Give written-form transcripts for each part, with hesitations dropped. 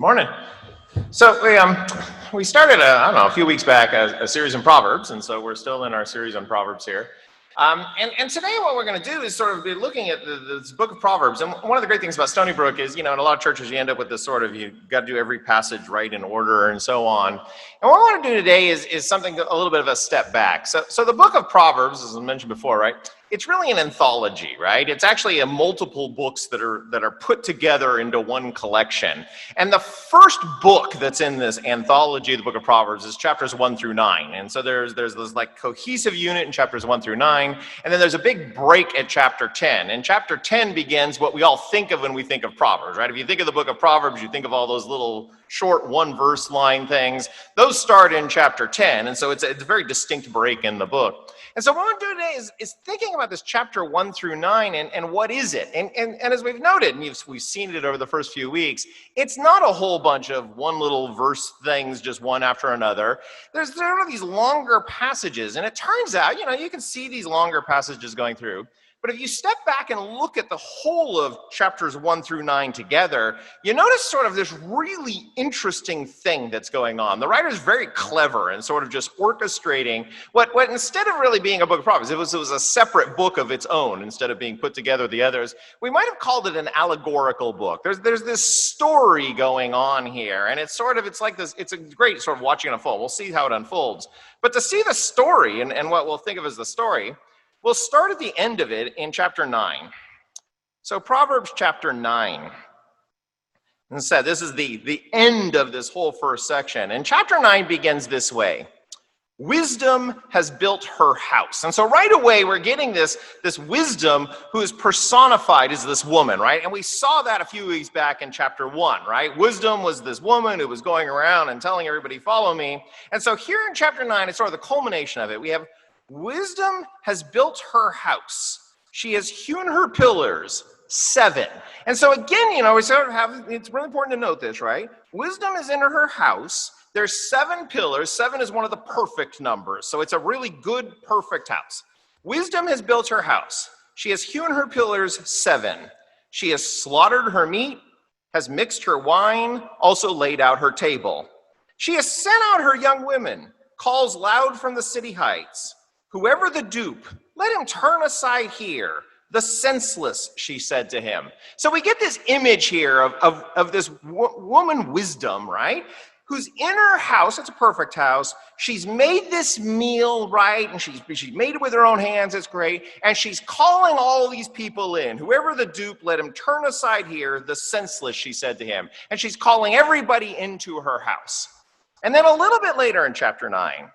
Morning. So we started a few weeks back a series on Proverbs, and so we're still in our series on Proverbs here. And today what we're going to do is sort of be looking at this book of Proverbs. And one of the great things about Stony Brook is, in a lot of churches you end up with this sort of, you got to do every passage right in order and so on. And what I want to do today is something a little bit of a step back. So the book of Proverbs, as I mentioned before, right? It's really an anthology, right? It's actually a multiple books that are put together into one collection. And the first book that's in this anthology, the book of Proverbs, is chapters 1 through 9. And so there's this like cohesive unit in chapters 1 through 9. And then there's a big break at chapter 10. And chapter 10 begins what we all think of when we think of Proverbs, right? If you think of the book of Proverbs, you think of all those little short one-verse line things. Those start in chapter 10. And so it's a very distinct break in the book. And so what I want to do today is thinking about this chapter 1 through 9 and what is it? And as we've noted, and we've seen it over the first few weeks, it's not a whole bunch of one little verse things, just one after another. There are these longer passages, and it turns out, you can see these longer passages going through. But if you step back and look at the whole of chapters 1 through 9 together, you notice sort of this really interesting thing that's going on. The writer's very clever and sort of just orchestrating what instead of really being a book of Proverbs, it was a separate book of its own instead of being put together with the others. We might have called it an allegorical book. There's this story going on here, and it's like this, it's a great sort of watching it unfold. We'll see how it unfolds. But to see the story and what we'll think of as the story, we'll start at the end of it in chapter 9. So Proverbs chapter 9. And said this is the end of this whole first section. And chapter 9 begins this way. Wisdom has built her house. And so right away we're getting this wisdom who is personified as this woman, right? And we saw that a few weeks back in chapter 1, right? Wisdom was this woman who was going around and telling everybody, follow me. And so here in chapter 9, it's sort of the culmination of it. We have wisdom has built her house. She has hewn her pillars, 7. And so again, we sort of have, it's really important to note this, right? Wisdom is in her house. There's 7 pillars. 7 is one of the perfect numbers. So it's a really good, perfect house. Wisdom has built her house. She has hewn her pillars, 7. She has slaughtered her meat, has mixed her wine, also laid out her table. She has sent out her young women, calls loud from the city heights. Whoever the dupe, let him turn aside here. The senseless, she said to him. So we get this image here of this woman wisdom, right? Who's in her house, it's a perfect house. She's made this meal, right? And she's made it with her own hands, it's great. And she's calling all these people in. Whoever the dupe, let him turn aside here. The senseless, she said to him. And she's calling everybody into her house. And then a little bit later in chapter 9,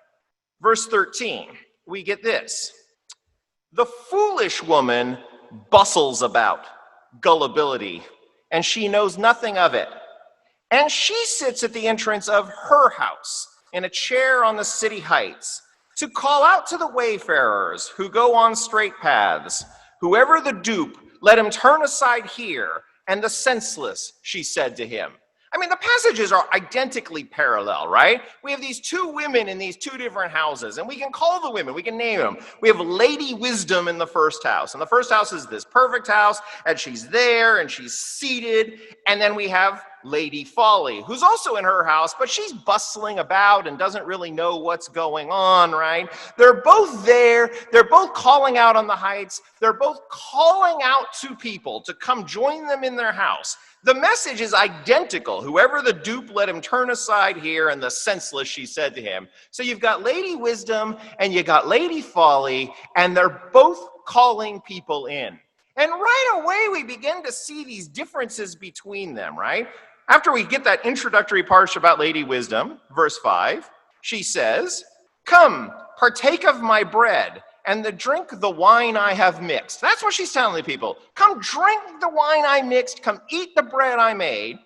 verse 13, we get this. The foolish woman bustles about, gullibility, and she knows nothing of it. And she sits at the entrance of her house in a chair on the city heights to call out to the wayfarers who go on straight paths. Whoever the dupe, let him turn aside here. And the senseless, she said to him. I mean, the passages are identically parallel, right? We have these 2 women in these 2 different houses, and we can call the women, we can name them. We have Lady Wisdom in the first house, and the first house is this perfect house, and she's there, and she's seated, and then we have Lady Folly, who's also in her house, but she's bustling about and doesn't really know what's going on, right? They're both there. They're both calling out on the heights. They're both calling out to people to come join them in their house. The message is identical. Whoever the dupe, let him turn aside here, and the senseless, she said to him. So you've got Lady Wisdom and you got Lady Folly, and they're both calling people in. And right away, we begin to see these differences between them, right? After we get that introductory part about Lady Wisdom, verse 5, she says, come, partake of my bread, and drink the wine I have mixed. That's what she's telling the people. Come drink the wine I mixed. Come eat the bread I made.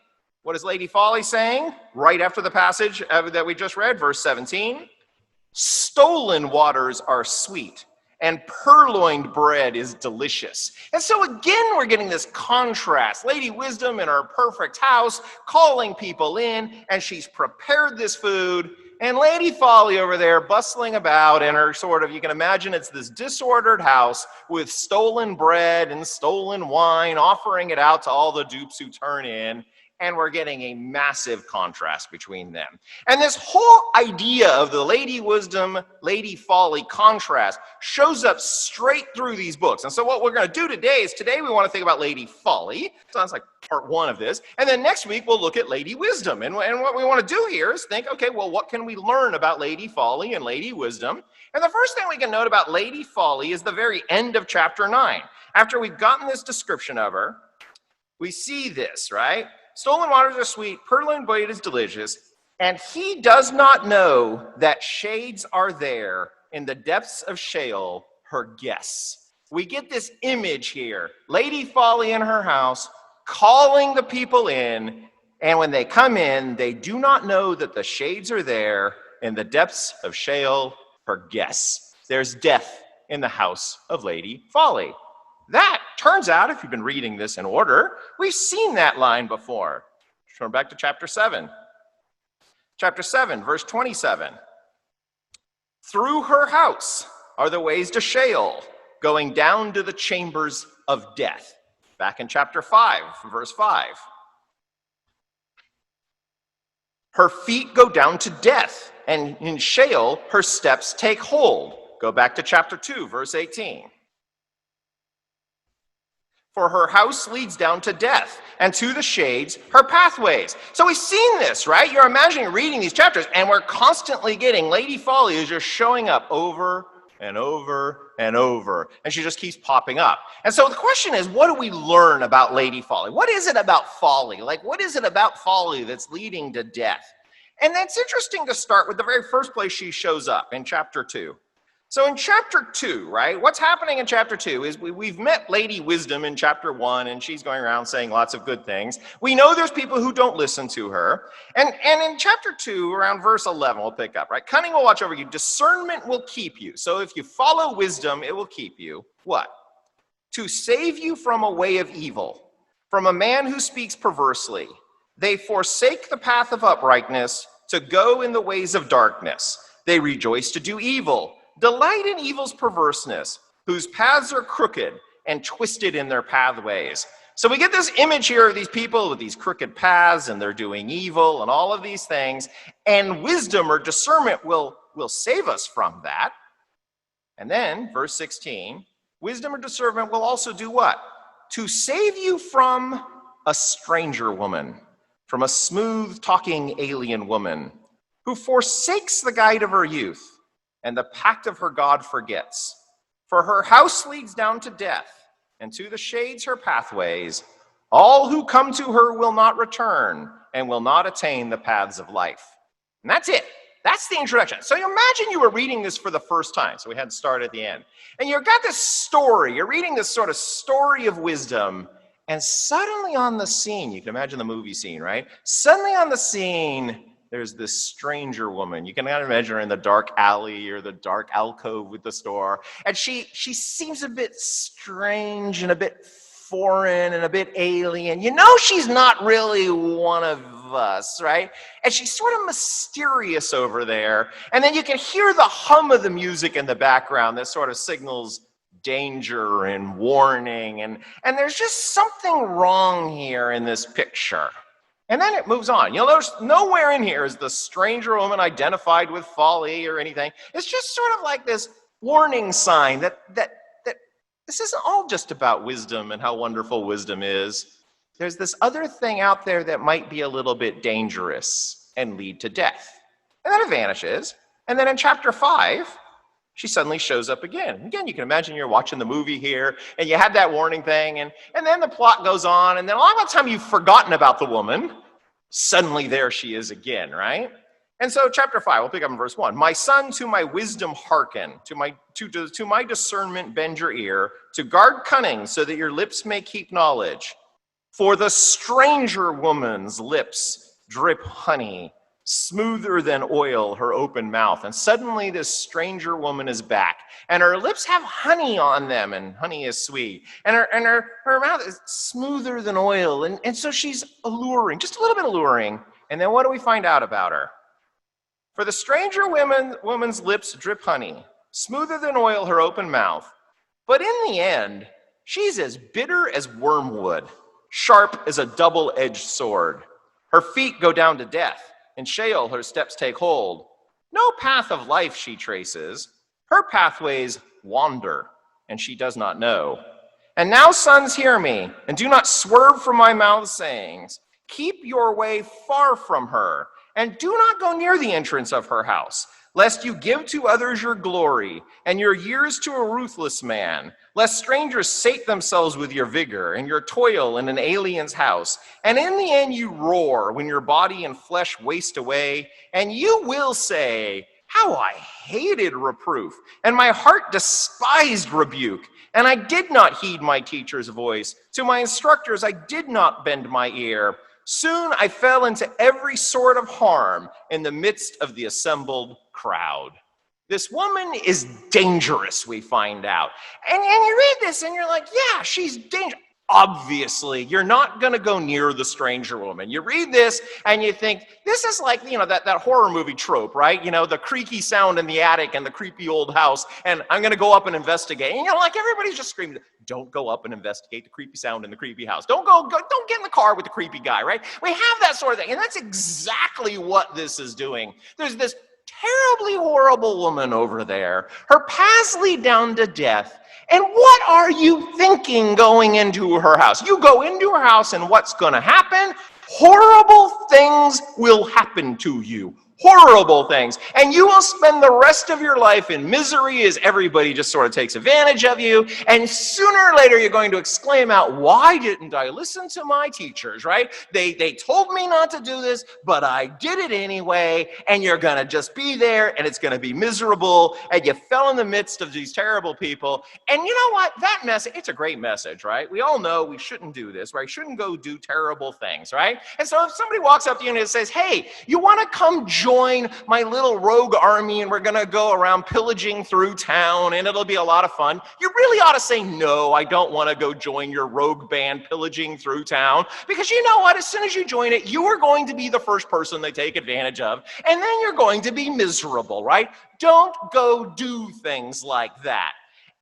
What is Lady Folly saying? Right after the passage that we just read, verse 17. Stolen waters are sweet, and purloined bread is delicious. And so again, we're getting this contrast. Lady Wisdom in her perfect house, calling people in, and she's prepared this food. And Lady Folly over there bustling about in her sort of, you can imagine it's this disordered house with stolen bread and stolen wine, offering it out to all the dupes who turn in. and we're getting a massive contrast between them. And this whole idea of the Lady Wisdom, Lady Folly contrast shows up straight through these books. And so what we're going to do today we want to think about Lady Folly. Sounds like part one of this. And then next week we'll look at Lady Wisdom. And what we want to do here is think, okay, well, what can we learn about Lady Folly and Lady Wisdom? And the first thing we can note about Lady Folly is the very end of chapter 9. After we've gotten this description of her, we see this, right? Stolen waters are sweet, purloined bread is delicious, and he does not know that shades are there in the depths of Sheol, her guests. We get this image here, Lady Folly in her house, calling the people in, and when they come in, they do not know that the shades are there in the depths of Sheol, her guests. There's death in the house of Lady Folly. That turns out, if you've been reading this in order, we've seen that line before. Turn back to chapter 7. Chapter 7, verse 27. Through her house are the ways to Sheol, going down to the chambers of death. Back in chapter 5, verse 5. Her feet go down to death, and in Sheol her steps take hold. Go back to chapter 2, verse 18. For her house leads down to death, and to the shades her pathways. So we've seen this, right? You're imagining reading these chapters, and we're constantly getting Lady Folly is just showing up over and over and over, and she just keeps popping up. And so the question is, what do we learn about Lady Folly? What is it about folly? Like, what is it about folly that's leading to death? And it's interesting to start with the very first place she shows up in chapter 2. So in chapter 2, right, what's happening in chapter 2 is we've met Lady Wisdom in chapter 1, and she's going around saying lots of good things. We know there's people who don't listen to her. And in chapter 2, around verse 11, we'll pick up, right? Cunning will watch over you. Discernment will keep you. So if you follow wisdom, it will keep you. What? To save you from a way of evil, from a man who speaks perversely. They forsake the path of uprightness to go in the ways of darkness. They rejoice to do evil. Delight in evil's perverseness, whose paths are crooked and twisted in their pathways. So we get this image here of these people with these crooked paths, and they're doing evil and all of these things. And wisdom or discernment will save us from that. And then, verse 16, wisdom or discernment will also do what? To save you from a stranger woman, from a smooth-talking alien woman, who forsakes the guide of her youth, and the pact of her God forgets. For her house leads down to death, and to the shades her pathways. All who come to her will not return, and will not attain the paths of life. And that's it. That's the introduction. So you imagine you were reading this for the first time. So we had to start at the end. And you've got this story. You're reading this sort of story of wisdom. And suddenly on the scene, you can imagine the movie scene, right? Suddenly on the scene, there's this stranger woman. You can imagine her in the dark alley or the dark alcove with the store. And she seems a bit strange and a bit foreign and a bit alien. You know she's not really one of us, right? And she's sort of mysterious over there. And then you can hear the hum of the music in the background that sort of signals danger and warning. And there's just something wrong here in this picture. And then it moves on. You'll notice nowhere in here is the stranger woman identified with folly or anything. It's just sort of like this warning sign that this isn't all just about wisdom and how wonderful wisdom is. There's this other thing out there that might be a little bit dangerous and lead to death. And then it vanishes. And then in chapter 5, she suddenly shows up again. Again, you can imagine you're watching the movie here, and you have that warning thing, and then the plot goes on, and then a lot of the time you've forgotten about the woman. Suddenly there she is again, right? And so chapter 5, we'll pick up in verse 1. My son, to my wisdom hearken, to my discernment bend your ear, to guard cunning so that your lips may keep knowledge. For the stranger woman's lips drip honey, smoother than oil her open mouth. And suddenly this stranger woman is back, and her lips have honey on them, and honey is sweet. And her mouth is smoother than oil, and so she's alluring, just a little bit alluring. And then what do we find out about her? For the stranger woman's lips drip honey, smoother than oil her open mouth. But in the end, she's as bitter as wormwood, sharp as a double-edged sword. Her feet go down to death. In Sheol her steps take hold. No path of life she traces. Her pathways wander, and she does not know. And now, sons, hear me, and do not swerve from my mouth's sayings. Keep your way far from her, and do not go near the entrance of her house, lest you give to others your glory, and your years to a ruthless man, lest strangers sate themselves with your vigor, and your toil in an alien's house. And in the end you roar when your body and flesh waste away, and you will say, how I hated reproof, and my heart despised rebuke. And I did not heed my teacher's voice. To my instructors I did not bend my ear. Soon I fell into every sort of harm in the midst of the assembled crowd. This woman is dangerous, we find out. And you read this and you're like, yeah, she's dangerous. Obviously, you're not going to go near the stranger woman. You read this and you think, this is like, that horror movie trope, right? The creaky sound in the attic and the creepy old house, and I'm going to go up and investigate. And everybody's just screaming, don't go up and investigate the creepy sound in the creepy house. Don't get in the car with the creepy guy, right? We have that sort of thing, and that's exactly what this is doing. There's this terribly horrible woman over there. Her paths lead down to death. And what are you thinking going into her house? You go into her house and what's going to happen? Horrible things will happen to you. Horrible things. And you will spend the rest of your life in misery as everybody just sort of takes advantage of you. And sooner or later, you're going to exclaim out, why didn't I listen to my teachers, right? They told me not to do this, but I did it anyway. And you're going to just be there, and it's going to be miserable. And you fell in the midst of these terrible people. And you know what? That message, it's a great message, right? We all know we shouldn't do this, right? Shouldn't go do terrible things, right? And so if somebody walks up to you and says, hey, you want to come join my little rogue army and we're going to go around pillaging through town and it'll be a lot of fun, you really ought to say, no, I don't want to go join your rogue band pillaging through town, because you know what? As soon as you join it, you are going to be the first person they take advantage of, and then you're going to be miserable, right? Don't go do things like that.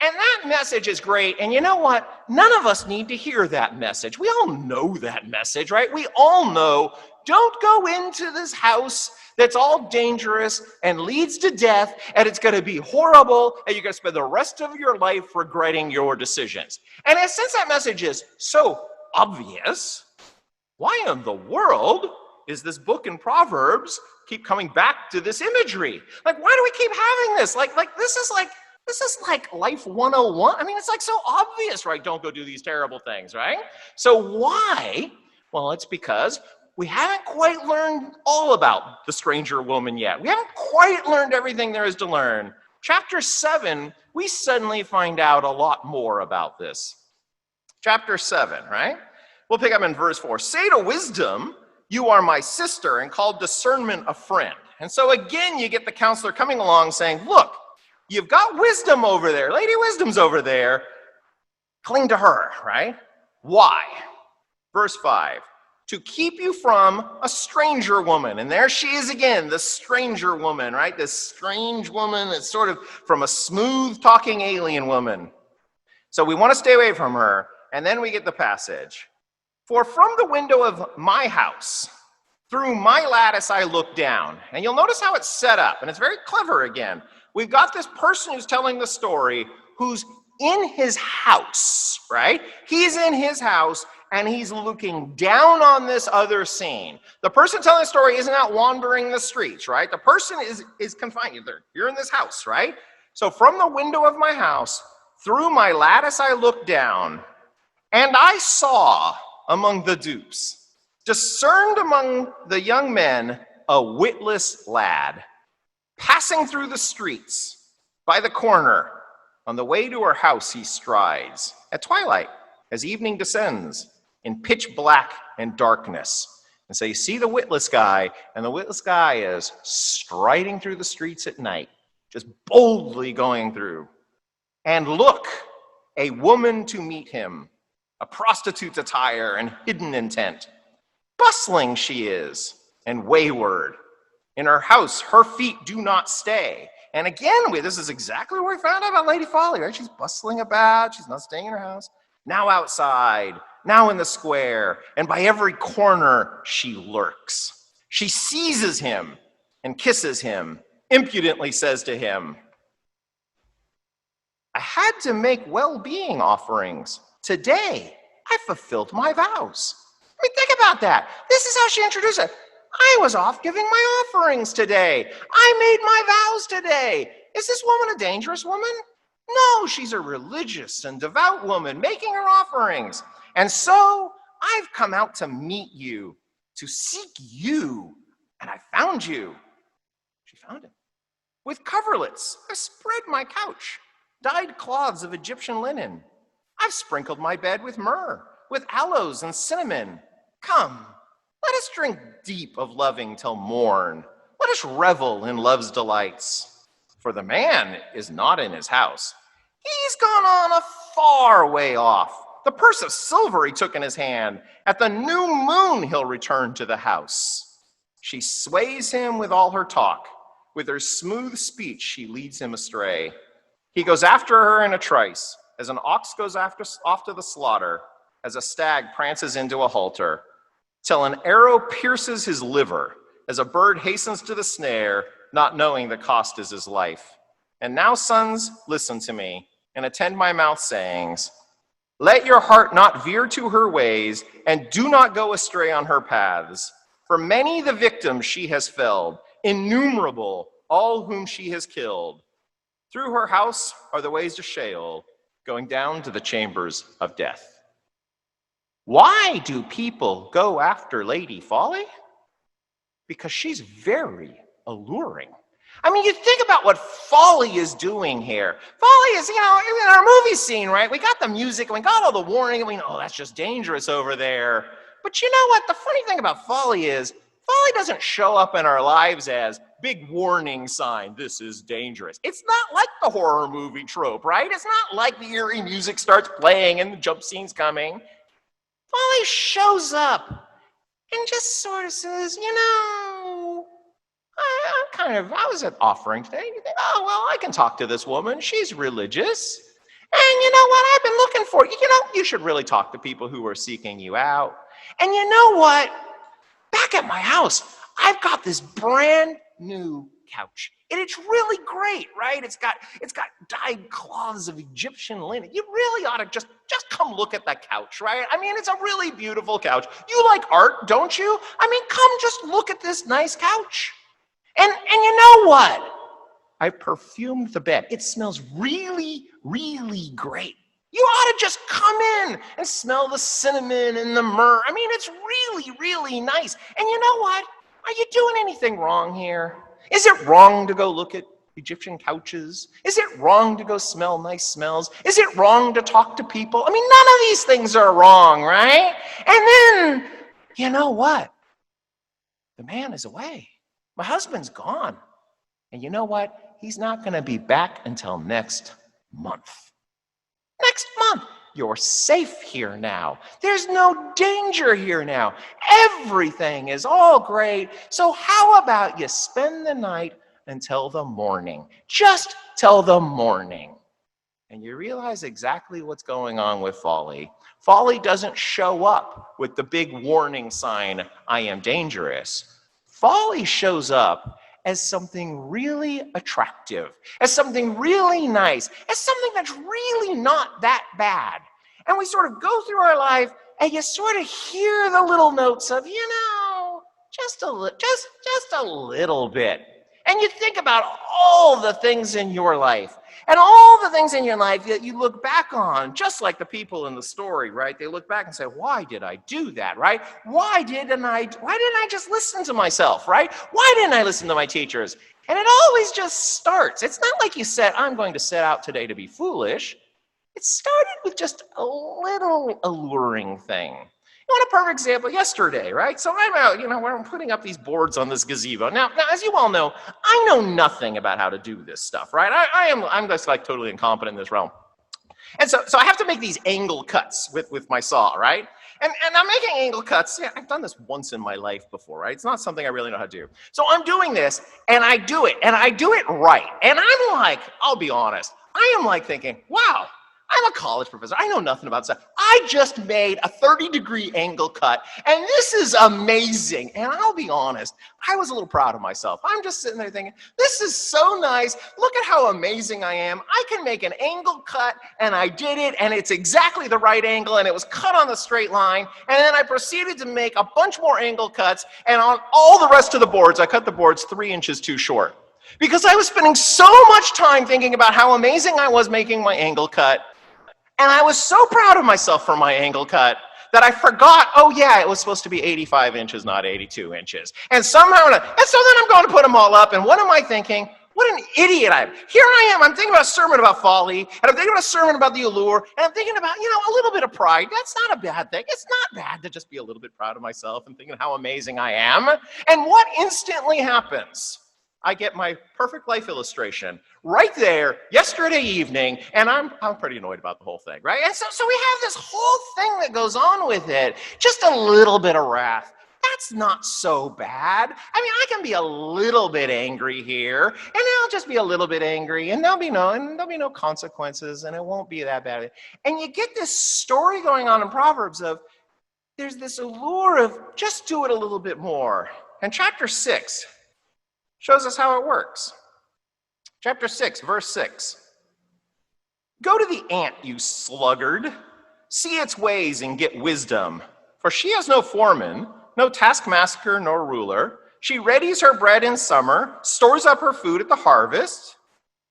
And that message is great. And you know what? None of us need to hear that message. We all know that message, right? We all know, don't go into this house that's all dangerous and leads to death, and it's going to be horrible, and you're going to spend the rest of your life regretting your decisions. And since that message is so obvious, why in the world is this book in Proverbs keep coming back to this imagery? Like, why do we keep having this? This is like life 101. I mean, it's like so obvious, right? Don't go do these terrible things, right? So why? Well, it's because we haven't quite learned all about the stranger woman yet. We haven't quite learned everything there is to learn. Chapter 7, we suddenly find out a lot more about this. Chapter 7, right? We'll pick up in verse 4. Say to wisdom, you are my sister, and call discernment a friend. And so again, you get the counselor coming along saying, look, you've got wisdom over there. Lady Wisdom's over there. Cling to her, right? Why? Verse 5. To keep you from a stranger woman. And there she is again, the stranger woman, right? This strange woman that's sort of from a smooth talking alien woman. So we want to stay away from her. And then we get the passage. For from the window of my house, through my lattice I look down. And you'll notice how it's set up. And it's very clever again. We've got this person who's telling the story who's in his house, right? He's in his house and he's looking down on this other scene. The person telling the story isn't out wandering the streets, right? The person is confined. You're in this house, right? So from the window of my house, through my lattice I looked down, and I saw among the dupes, discerned among the young men, a witless lad, passing through the streets, by the corner, on the way to her house he strides, at twilight, as evening descends, in pitch black and darkness. And so you see the witless guy, and the witless guy is striding through the streets at night, just boldly going through. And look, a woman to meet him, a prostitute's attire and hidden intent. Bustling she is, and wayward. In her house, her feet do not stay. And again, this is exactly what we found out about Lady Folly, right? She's bustling about, she's not staying in her house. Now outside, now in the square, and by every corner she lurks. She seizes him and kisses him, impudently says to him, I had to make well-being offerings. Today, I fulfilled my vows. I mean, think about that. This is how she introduced it. I was off giving my offerings today. I made my vows today. Is this woman a dangerous woman? No, she's a religious and devout woman making her offerings. And so I've come out to meet you, to seek you, and I found you. She found him. With coverlets, I've spread my couch, dyed cloths of Egyptian linen. I've sprinkled my bed with myrrh, with aloes and cinnamon. Come, let us drink deep of loving till morn. Let us revel in love's delights. For the man is not in his house. He's gone on a far way off. The purse of silver he took in his hand. At the new moon he'll return to the house. She sways him with all her talk. With her smooth speech she leads him astray. He goes after her in a trice, as an ox goes off to the slaughter, as a stag prances into a halter, till an arrow pierces his liver, as a bird hastens to the snare, not knowing the cost is his life. And now, sons, listen to me, and attend my mouth sayings. Let your heart not veer to her ways, and do not go astray on her paths. For many the victims she has felled, innumerable all whom she has killed. Through her house are the ways to Sheol, going down to the chambers of death. Why do people go after Lady Folly? Because she's very alluring. I mean, you think about what Folly is doing here. Folly is, in our movie scene, right? We got the music, and we got all the warning, and we know, oh, that's just dangerous over there. But you know what? The funny thing about Folly is, Folly doesn't show up in our lives as big warning sign, this is dangerous. It's not like the horror movie trope, right? It's not like the eerie music starts playing and the jump scene's coming. Folly shows up and just sort of says, I was at offering today. And you think, oh, well, I can talk to this woman. She's religious. And you know what? I've been looking for you. You should really talk to people who are seeking you out. And you know what? Back at my house, I've got this brand new couch. And it's really great, right? It's got dyed cloths of Egyptian linen. You really ought to just come look at that couch, right? I mean, it's a really beautiful couch. You like art, don't you? I mean, come just look at this nice couch. And you know what? I perfumed the bed. It smells really, really great. You ought to just come in and smell the cinnamon and the myrrh. I mean, it's really, really nice. And you know what? Are you doing anything wrong here? Is it wrong to go look at Egyptian couches? Is it wrong to go smell nice smells? Is it wrong to talk to people? I mean, none of these things are wrong, right? And then, you know what? The man is away. My husband's gone. And you know what? He's not going to be back until next month. Next month. You're safe here now. There's no danger here now. Everything is all great. So how about you spend the night until the morning? Just till the morning. And you realize exactly what's going on with Folly. Folly doesn't show up with the big warning sign, I am dangerous. Folly shows up as something really attractive, as something really nice, as something that's really not that bad. And we sort of go through our life and you sort of hear the little notes of, just a little bit. And you think about all the things in your life and all the things in your life that you look back on, just like the people in the story, right? They look back and say, why did I do that, right? Why didn't I just listen to myself, right? Why didn't I listen to my teachers? And it always just starts. It's not like you said, I'm going to set out today to be foolish. It started with just a little alluring thing. You want a perfect example? Yesterday, right? So I'm out, we're putting up these boards on this gazebo. Now, as you all know, I know nothing about how to do this stuff, right? I'm just like totally incompetent in this realm. And so I have to make these angle cuts with my saw, right? And I'm making angle cuts. Yeah, I've done this once in my life before, right? It's not something I really know how to do. So I'm doing this, and I do it right. And I'm like, I'll be honest, I am like thinking, wow, I I'm a college professor. I know nothing about stuff. I just made a 30-degree angle cut, and this is amazing. And I'll be honest, I was a little proud of myself. I'm just sitting there thinking, this is so nice. Look at how amazing I am. I can make an angle cut, and I did it, and it's exactly the right angle, and it was cut on the straight line. And then I proceeded to make a bunch more angle cuts, and on all the rest of the boards, I cut the boards 3 inches too short. Because I was spending so much time thinking about how amazing I was making my angle cut, and I was so proud of myself for my angle cut that I forgot, oh yeah, it was supposed to be 85 inches, not 82 inches. And somehow, and so then I'm going to put them all up, and what am I thinking? What an idiot I am. Here I am, I'm thinking about a sermon about folly, and I'm thinking about a sermon about the allure, and I'm thinking about, a little bit of pride. That's not a bad thing. It's not bad to just be a little bit proud of myself and thinking how amazing I am. And what instantly happens? I get my perfect life illustration right there yesterday evening, and I'm pretty annoyed about the whole thing, right? And so we have this whole thing that goes on with it, just a little bit of wrath. That's not so bad. I mean, I can be a little bit angry here, and I'll just be a little bit angry, and there'll be no consequences, and it won't be that bad. And you get this story going on in Proverbs of there's this allure of just do it a little bit more. And chapter 6 shows us how it works. Chapter 6, verse 6. Go to the ant, you sluggard. See its ways and get wisdom. For she has no foreman, no taskmaster nor ruler. She readies her bread in summer, stores up her food at the harvest.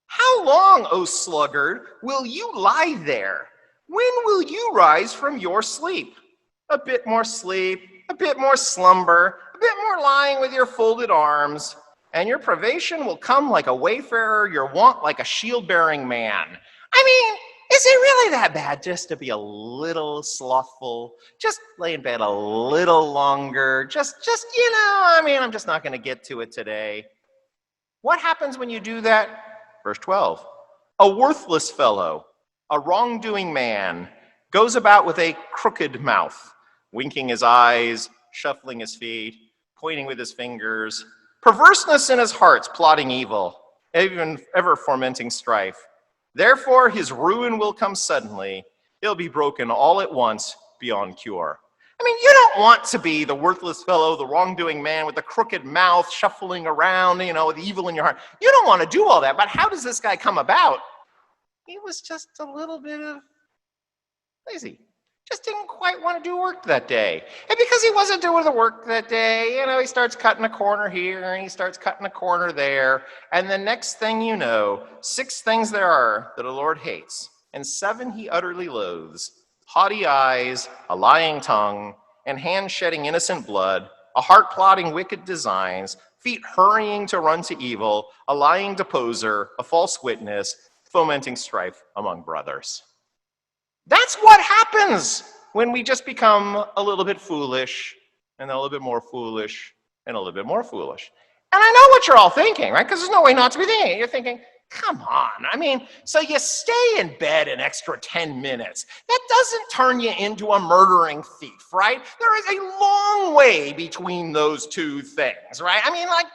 How long, O sluggard, will you lie there? When will you rise from your sleep? A bit more sleep, a bit more slumber, a bit more lying with your folded arms. And your privation will come like a wayfarer, your want like a shield-bearing man. I mean, is it really that bad just to be a little slothful, just lay in bed a little longer, I'm just not going to get to it today. What happens when you do that? Verse 12, a worthless fellow, a wrongdoing man, goes about with a crooked mouth, winking his eyes, shuffling his feet, pointing with his fingers, perverseness in his heart, plotting evil, even ever fomenting strife. Therefore his ruin will come suddenly. He'll be broken all at once beyond cure. I mean, you don't want to be the worthless fellow, the wrongdoing man with the crooked mouth, shuffling around, with evil in your heart. You don't want to do all that. But how does this guy come about? He was just a little bit of lazy. Just didn't quite want to do work that day. And because he wasn't doing the work that day, he starts cutting a corner here and he starts cutting a corner there. And the next thing you know, 6 things there are that the Lord hates, and 7 he utterly loathes. Haughty eyes, a lying tongue, and hands shedding innocent blood, a heart plotting wicked designs, feet hurrying to run to evil, a lying deposer, a false witness, fomenting strife among brothers. That's what happens when we just become a little bit foolish, and a little bit more foolish, and a little bit more foolish. And I know what you're all thinking, right? Because there's no way not to be thinking. You're thinking, come on. So you stay in bed an extra 10 minutes. That doesn't turn you into a murdering thief, right? There is a long way between those two things, right?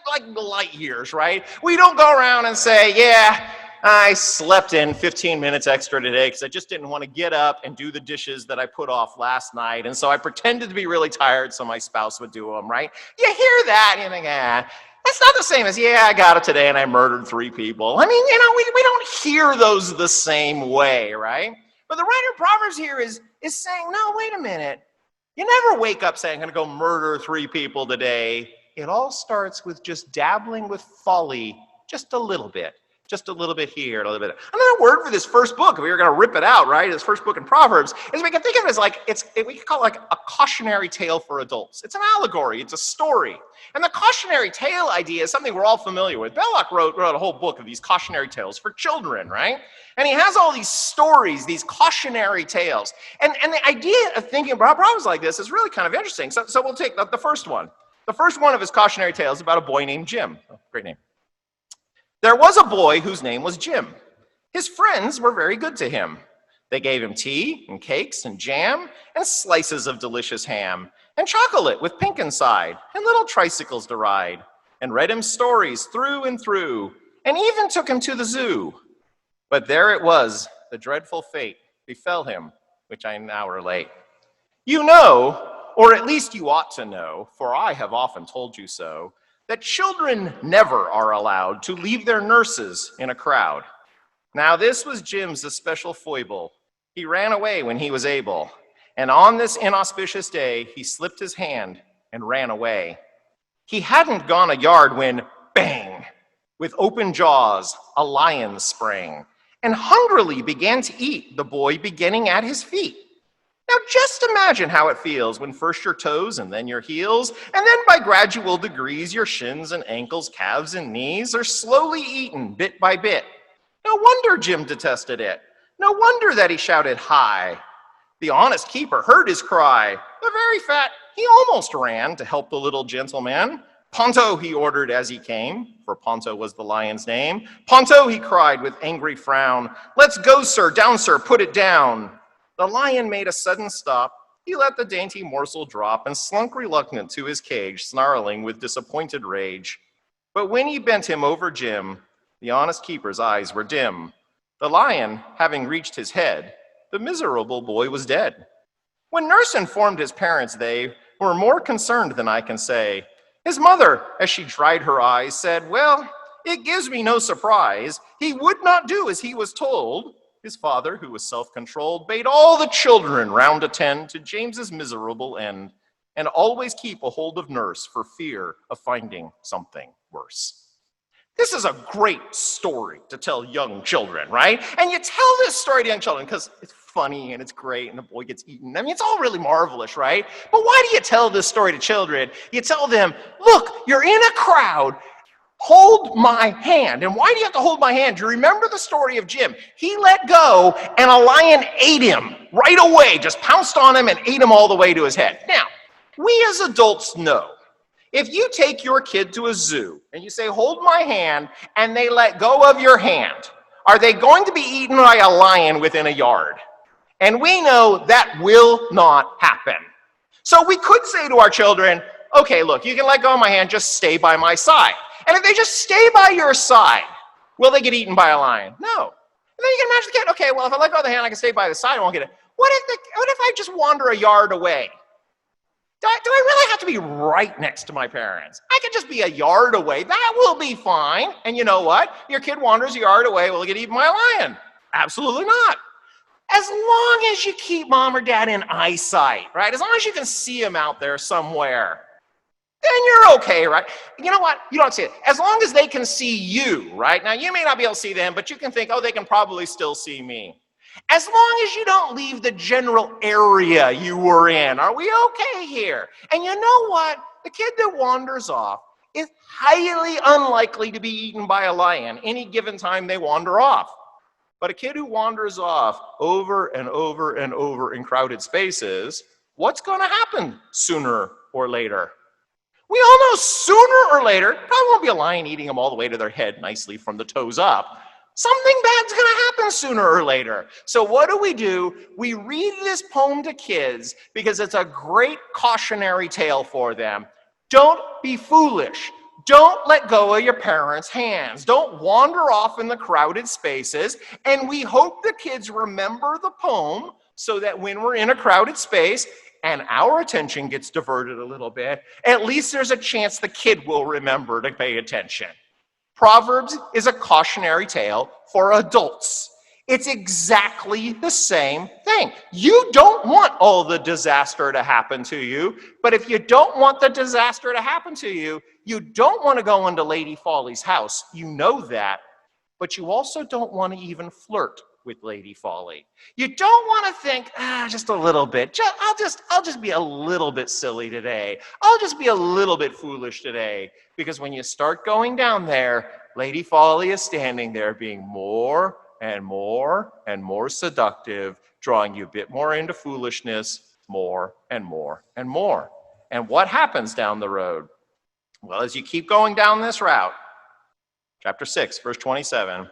Like light years, right? We don't go around and say, yeah, I slept in 15 minutes extra today because I just didn't want to get up and do the dishes that I put off last night. And so I pretended to be really tired so my spouse would do them, right? You hear that and you think, that's not the same as, I got it today and I murdered 3 people. We don't hear those the same way, right? But the writer of Proverbs here is saying, no, wait a minute. You never wake up saying, I'm going to go murder 3 people today. It all starts with just dabbling with folly just a little bit. Just a little bit here, a little bit. Another word for this first book, if we were going to rip it out, right, this first book in Proverbs, is we can think of it as we can call it like a cautionary tale for adults. It's an allegory. It's a story. And the cautionary tale idea is something we're all familiar with. Belloc wrote a whole book of these cautionary tales for children, right? And he has all these stories, these cautionary tales. And the idea of thinking about problems like this is really kind of interesting. So we'll take the first one. The first one of his cautionary tales is about a boy named Jim. Oh, great name. There was a boy whose name was Jim. His friends were very good to him. They gave him tea and cakes and jam and slices of delicious ham and chocolate with pink inside and little tricycles to ride and read him stories through and through and even took him to the zoo. But there it was, the dreadful fate. befell him, which I now relate. You know, or at least you ought to know, for I have often told you so, that children never are allowed to leave their nurses in a crowd. Now this was Jim's especial foible. He ran away when he was able, and on this inauspicious day, he slipped his hand and ran away. He hadn't gone a yard when, bang, with open jaws, a lion sprang, and hungrily began to eat the boy beginning at his feet. Now just imagine how it feels when first your toes and then your heels, and then by gradual degrees your shins and ankles, calves and knees are slowly eaten bit by bit. No wonder Jim detested it. No wonder that he shouted hi. The honest keeper heard his cry. The very fat, he almost ran to help the little gentleman. Ponto, he ordered as he came, for Ponto was the lion's name. Ponto, he cried with angry frown. Let's go, sir, down, sir, put it down. The lion made a sudden stop. He let the dainty morsel drop and slunk reluctant to his cage, snarling with disappointed rage. But when he bent him over Jim, the honest keeper's eyes were dim. The lion, having reached his head, the miserable boy was dead. When nurse informed his parents, they were more concerned than I can say. His mother, as she dried her eyes, said, well, it gives me no surprise. He would not do as he was told. His father, who was self-controlled, bade all the children round attend to James's miserable end, and always keep a hold of nurse for fear of finding something worse. This is a great story to tell young children, right? And you tell this story to young children because it's funny and it's great and the boy gets eaten. I mean, it's all really marvelous, right? But why do you tell this story to children? You tell them, look, you're in a crowd. Hold my hand. And why do you have to hold my hand? Do you remember the story of Jim? He let go and a lion ate him right away, just pounced on him and ate him all the way to his head. Now, we as adults know, if you take your kid to a zoo and you say, hold my hand, and they let go of your hand, are they going to be eaten by a lion within a yard? And we know that will not happen. So we could say to our children, okay, look, you can let go of my hand, just stay by my side. And if they just stay by your side, will they get eaten by a lion? No. And then you can imagine the kid, okay, well, if I let go of the hand, I can stay by the side, I won't get it. What if I just wander a yard away? Do I really have to be right next to my parents? I could just be a yard away. That will be fine. And you know what? Your kid wanders a yard away, will he get eaten by a lion? Absolutely not. As long as you keep mom or dad in eyesight, right? As long as you can see them out there somewhere, then you're okay, right? You know what? You don't see it. As long as they can see you, right? Now, you may not be able to see them, but you can think, oh, they can probably still see me. As long as you don't leave the general area you were in, are we okay here? And you know what? The kid that wanders off is highly unlikely to be eaten by a lion any given time they wander off. But a kid who wanders off over and over and over in crowded spaces, what's going to happen sooner or later? We all know sooner or later, probably won't be a lion eating them all the way to their head nicely from the toes up. Something bad's going to happen sooner or later. So what do? We read this poem to kids because it's a great cautionary tale for them. Don't be foolish. Don't let go of your parents' hands. Don't wander off in the crowded spaces. And we hope the kids remember the poem so that when we're in a crowded space and our attention gets diverted a little bit, at least there's a chance the kid will remember to pay attention. Proverbs is a cautionary tale for adults. It's exactly the same thing. You don't want all the disaster to happen to you, but if you don't want the disaster to happen to you, you don't want to go into Lady Folly's house. You know that, but you also don't want to even flirt with Lady Folly. You don't want to think, just a little bit. I'll just be a little bit silly today. I'll just be a little bit foolish today. Because when you start going down there, Lady Folly is standing there being more and more and more seductive, drawing you a bit more into foolishness, more and more and more. And what happens down the road? Well, as you keep going down this route, chapter 6, verse 27,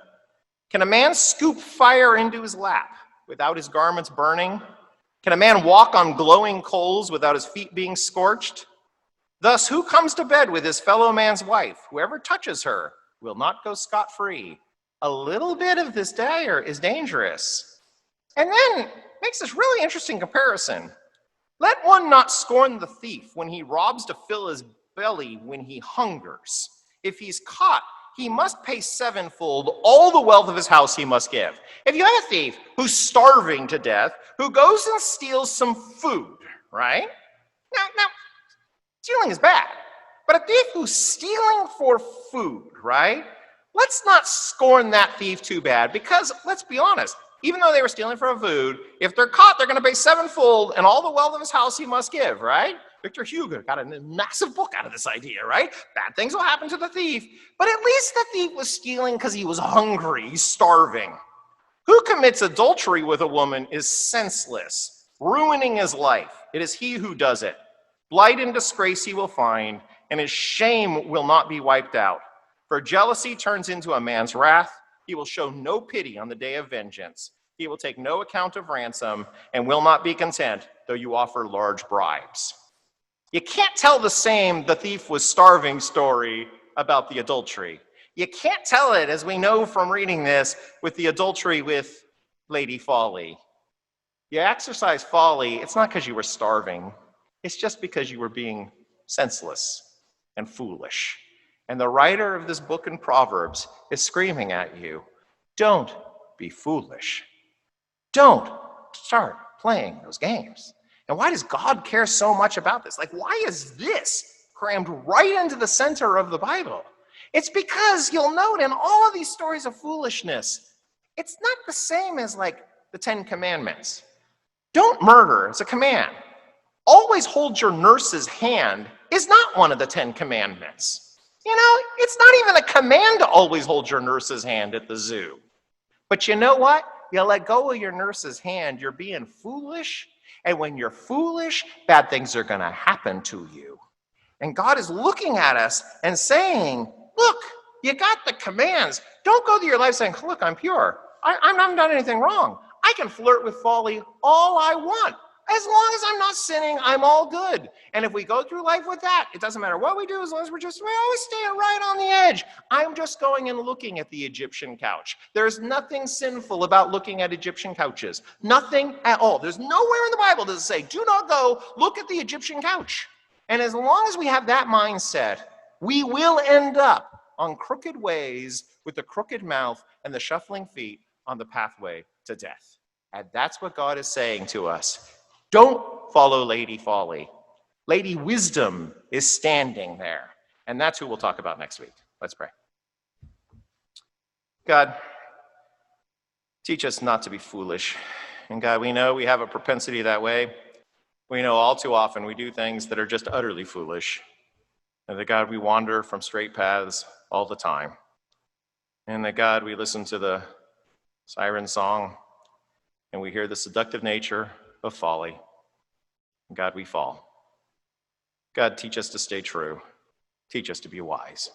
can a man scoop fire into his lap without his garments burning? Can a man walk on glowing coals without his feet being scorched? Thus, who comes to bed with his fellow man's wife? Whoever touches her will not go scot-free. A little bit of this dagger is dangerous. And then makes this really interesting comparison. Let one not scorn the thief when he robs to fill his belly when he hungers. If he's caught, he must pay sevenfold. All the wealth of his house he must give. If you have a thief who's starving to death, who goes and steals some food, right? Now, stealing is bad. But a thief who's stealing for food, right? Let's not scorn that thief too bad, because let's be honest, even though they were stealing for food, if they're caught, they're going to pay sevenfold, and all the wealth of his house he must give, right? Victor Hugo got a massive book out of this idea, right? Bad things will happen to the thief, but at least the thief was stealing because he was hungry, he's starving. Who commits adultery with a woman is senseless, ruining his life. It is he who does it. Blight and disgrace he will find, and his shame will not be wiped out. For jealousy turns into a man's wrath. He will show no pity on the day of vengeance. He will take no account of ransom and will not be content, though you offer large bribes. You can't tell the thief was starving story about the adultery. You can't tell it, as we know from reading this, with the adultery with Lady Folly. You exercise folly, it's not because you were starving. It's just because you were being senseless and foolish. And the writer of this book in Proverbs is screaming at you, don't be foolish. Don't start playing those games. And why does God care so much about this? Like, why is this crammed right into the center of the Bible? It's because you'll note in all of these stories of foolishness, it's not the same as like the 10 Commandments. Don't murder, it's a command. Always hold your nurse's hand is not one of the 10 Commandments. You know, it's not even a command to always hold your nurse's hand at the zoo. But you know what? You let go of your nurse's hand, you're being foolish. And when you're foolish, bad things are going to happen to you. And God is looking at us and saying, look, you got the commands. Don't go through your life saying, look, I'm pure. I haven't done anything wrong. I can flirt with folly all I want. As long as I'm not sinning, I'm all good. And if we go through life with that, it doesn't matter what we do, as long as we always stay right on the edge. I'm just going and looking at the Egyptian couch. There's nothing sinful about looking at Egyptian couches. Nothing at all. There's nowhere in the Bible does it say, do not go look at the Egyptian couch. And as long as we have that mindset, we will end up on crooked ways with the crooked mouth and the shuffling feet on the pathway to death. And that's what God is saying to us. Don't follow Lady Folly. Lady Wisdom is standing there. And that's who we'll talk about next week. Let's pray. God, teach us not to be foolish. And God, we know we have a propensity that way. We know all too often we do things that are just utterly foolish. And that, God, we wander from straight paths all the time. And that, God, we listen to the siren song and we hear the seductive nature of folly. God, we fall. God, teach us to stay true. Teach us to be wise.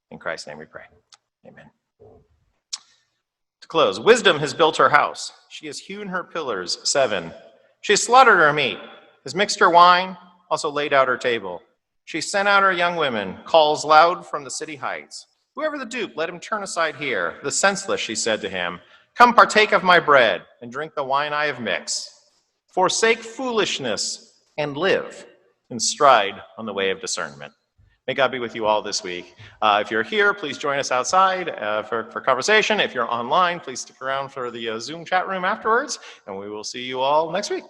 In Christ's name we pray. Amen. To close, wisdom has built her house. She has hewn her pillars, 7. She has slaughtered her meat, has mixed her wine, also laid out her table. She sent out her young women, calls loud from the city heights. Whoever the dupe, let him turn aside here. The senseless, she said to him, come partake of my bread and drink the wine I have mixed. Forsake foolishness and live and stride on the way of discernment. May God be with you all this week. If you're here, please join us outside for conversation. If you're online, please stick around for the Zoom chat room afterwards, and we will see you all next week.